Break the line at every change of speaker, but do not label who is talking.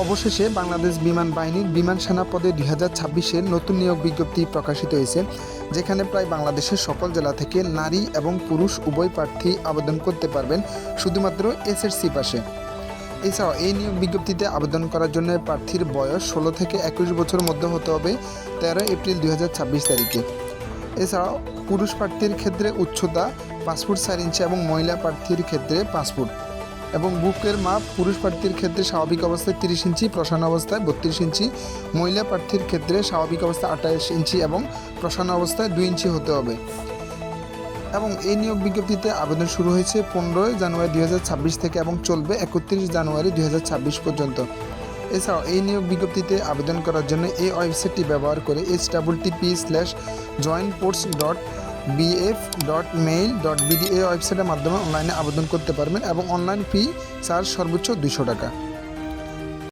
অবশেষে বাংলাদেশ বিমান বাহিনীর বিমান সেনা পদে 2026-এর নতুন নিয়োগ বিজ্ঞপ্তি প্রকাশিত হয়েছে, যেখানে প্রায় বাংলাদেশের সকল জেলা থেকে নারী এবং পুরুষ উভয় প্রার্থী আবেদন করতে পারবেন শুধুমাত্র এসএসসি পাশে। এছাড়াও এই নিয়োগ বিজ্ঞপ্তিতে আবেদন করার জন্য প্রার্থীর বয়স 16 থেকে 21 বছরের মধ্যে হতে হবে 13 এপ্রিল 2026 তারিখে। এছাড়াও পুরুষ প্রার্থীর ক্ষেত্রে উচ্চতা 5 ফুট 4 ইঞ্চি এবং মহিলা প্রার্থীর ক্ষেত্রে 5 ফুট এবং বুকের মাপ পুরুষ প্রার্থীর ক্ষেত্রে স্বাভাবিক অবস্থায় 30 ইঞ্চি, প্রসারণ অবস্থায় 32 ইঞ্চি, মহিলা প্রার্থীর ক্ষেত্রে স্বাভাবিক অবস্থায় 28 ইঞ্চি এবং প্রসারণ অবস্থায় 2 ইঞ্চি হতে হবে। এবং এই নিয়োগ বিজ্ঞপ্তিতে আবেদন শুরু হয়েছে 15 জানুয়ারি 2026 থেকে এবং চলবে 31 জানুয়ারি 2026 পর্যন্ত। এছাড়াও এই নিয়োগ বিজ্ঞপ্তিতে আবেদন করার জন্য এই ওয়েবসাইটটি ব্যবহার করে http:/joinposts.bf.mail.bd এই ওয়েবসাইটের মাধ্যমে অনলাইনে আবেদন করতে পারবেন এবং অনলাইন ফি চার্জ সর্বোচ্চ 200 টাকা।